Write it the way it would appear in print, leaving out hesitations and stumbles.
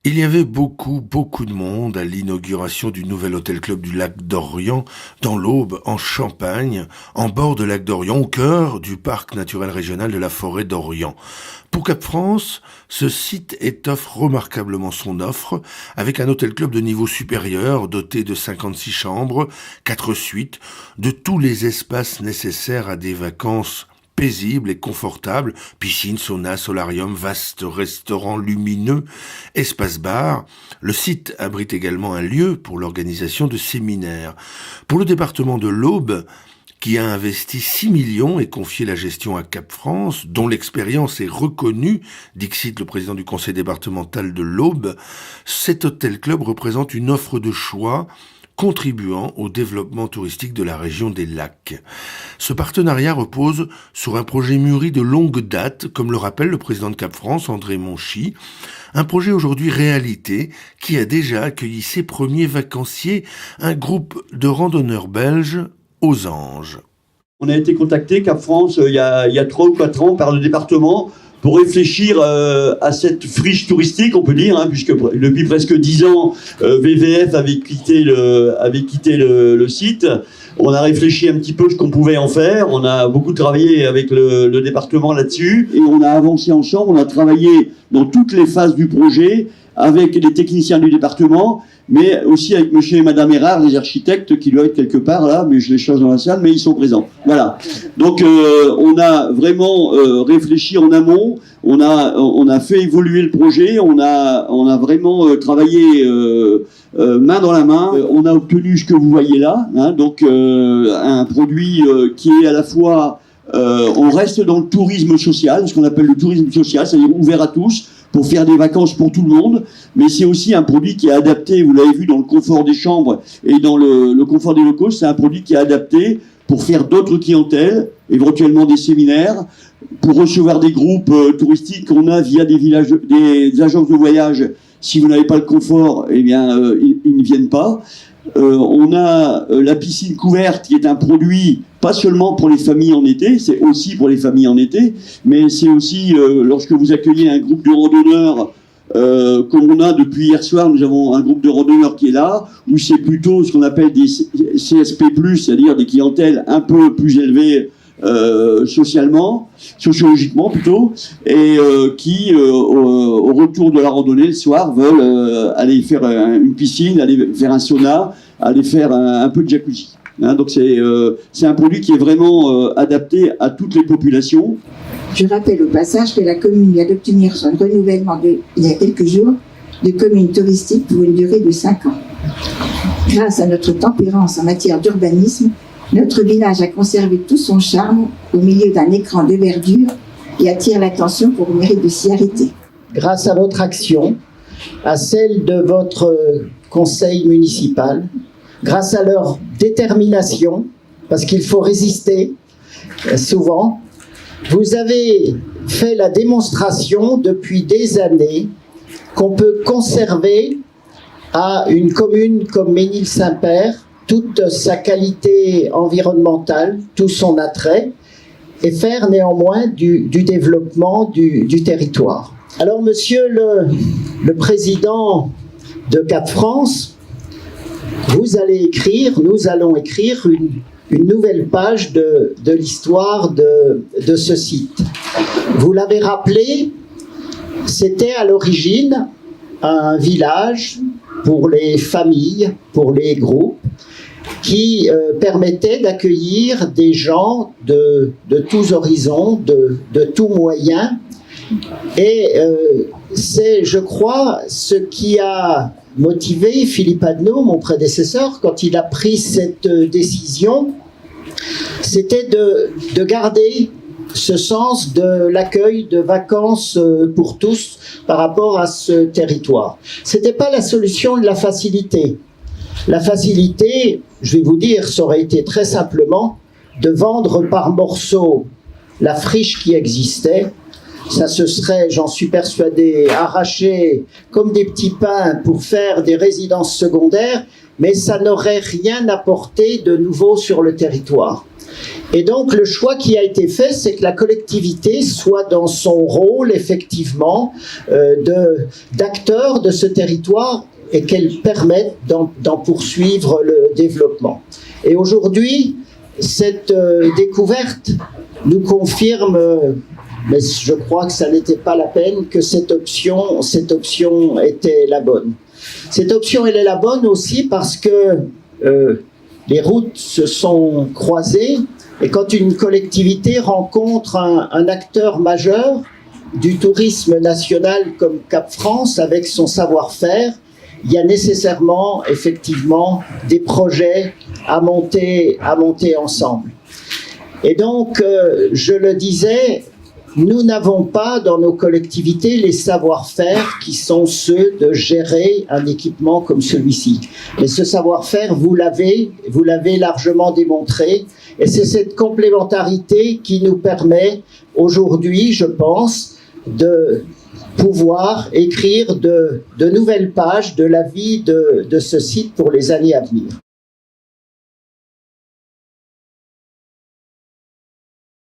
Il y avait beaucoup de monde à l'inauguration du nouvel hôtel-club du lac d'Orient, dans l'Aube, en Champagne, en bord de lac d'Orient, au cœur du parc naturel régional de la forêt d'Orient. Pour Cap-France, ce site étoffe remarquablement son offre, avec un hôtel-club de niveau supérieur, doté de 56 chambres, 4 suites, de tous les espaces nécessaires à des vacances paisible et confortable, piscine, sauna, solarium, vaste restaurant lumineux, espace bar. Le site abrite également un lieu pour l'organisation de séminaires. Pour le département de l'Aube, qui a investi 6 millions et confié la gestion à Cap-France, dont l'expérience est reconnue, dixit le président du conseil départemental de l'Aube, cet hôtel-club représente une offre de choix contribuant au développement touristique de la région des lacs. Ce partenariat repose sur un projet mûri de longue date, comme le rappelle le président de Cap-France, André Monchy, un projet aujourd'hui réalité qui a déjà accueilli ses premiers vacanciers, un groupe de randonneurs belges aux Anges. On a été contacté, Cap-France, il y a 3 ou 4 ans par le département pour réfléchir à cette friche touristique, on peut dire, puisque depuis presque 10 ans, VVF avait quitté le site. On a réfléchi un petit peu ce qu'on pouvait en faire. On a beaucoup travaillé avec le département là-dessus. Et on a avancé ensemble, on a travaillé dans toutes les phases du projet avec les techniciens du département, mais aussi avec monsieur et madame Erard, les architectes, qui doivent être quelque part là, mais je les cherche dans la salle, mais ils sont présents. Voilà. Donc on a vraiment réfléchi en amont, on a fait évoluer le projet, on a vraiment travaillé main dans la main. On a obtenu ce que vous voyez là, donc un produit qui est à la fois on reste dans le tourisme social, ce qu'on appelle le tourisme social, c'est-à-dire ouvert à tous, pour faire des vacances pour tout le monde, mais c'est aussi un produit qui est adapté, vous l'avez vu, dans le confort des chambres et dans le confort des locaux, c'est un produit qui est adapté pour faire d'autres clientèles, éventuellement des séminaires, pour recevoir des groupes touristiques qu'on a via des agences de voyage. Si vous n'avez pas le confort, eh bien, ils ne viennent pas. On a la piscine couverte qui est un produit pas seulement pour les familles en été, c'est aussi pour les familles en été, mais c'est aussi lorsque vous accueillez un groupe de randonneurs comme on a depuis hier soir, nous avons un groupe de randonneurs qui est là, où c'est plutôt ce qu'on appelle des CSP+, c'est-à-dire des clientèles un peu plus élevées sociologiquement plutôt, et qui au retour de la randonnée le soir veulent aller faire une piscine, aller faire un sauna, aller faire un peu de jacuzzi. Donc c'est un produit qui est vraiment adapté à toutes les populations. Je rappelle au passage que la commune vient d'obtenir son renouvellement il y a quelques jours de commune touristique pour une durée de 5 ans. Grâce à notre tempérance en matière d'urbanisme, notre village a conservé tout son charme au milieu d'un écran de verdure et attire l'attention pour le mérite de s'y arrêter. Grâce à votre action, à celle de votre conseil municipal, grâce à leur détermination, parce qu'il faut résister souvent, vous avez fait la démonstration depuis des années qu'on peut conserver à une commune comme Ménil-Saint-Père toute sa qualité environnementale, tout son attrait, et faire néanmoins du développement du territoire. Alors, monsieur le président de Cap-France, nous allons écrire une nouvelle page de l'histoire de ce site. Vous l'avez rappelé, c'était à l'origine un village pour les familles, pour les groupes, qui permettait d'accueillir des gens de tous horizons, de tous moyens. Et c'est, je crois, ce qui a motivé Philippe Adneau, mon prédécesseur, quand il a pris cette décision, c'était de garder ce sens de l'accueil de vacances pour tous par rapport à ce territoire. C'était pas la solution de la facilité. La facilité, je vais vous dire, ça aurait été très simplement de vendre par morceaux la friche qui existait. Ça se serait, j'en suis persuadé, arraché comme des petits pains pour faire des résidences secondaires mais ça n'aurait rien apporté de nouveau sur le territoire. Et donc le choix qui a été fait, c'est que la collectivité soit dans son rôle effectivement d'acteur de ce territoire et qu'elle permette d'en poursuivre le développement. Et aujourd'hui, cette découverte nous confirme, mais je crois que ça n'était pas la peine, que cette option était la bonne. Cette option, elle est la bonne aussi parce que les routes se sont croisées, et quand une collectivité rencontre un acteur majeur du tourisme national comme Cap-France avec son savoir-faire, il y a nécessairement, effectivement, des projets à monter ensemble. Et donc, je le disais, nous n'avons pas dans nos collectivités les savoir-faire qui sont ceux de gérer un équipement comme celui-ci. Mais ce savoir-faire, vous l'avez largement démontré, et c'est cette complémentarité qui nous permet aujourd'hui, je pense, de pouvoir écrire de nouvelles pages de la vie de ce site pour les années à venir.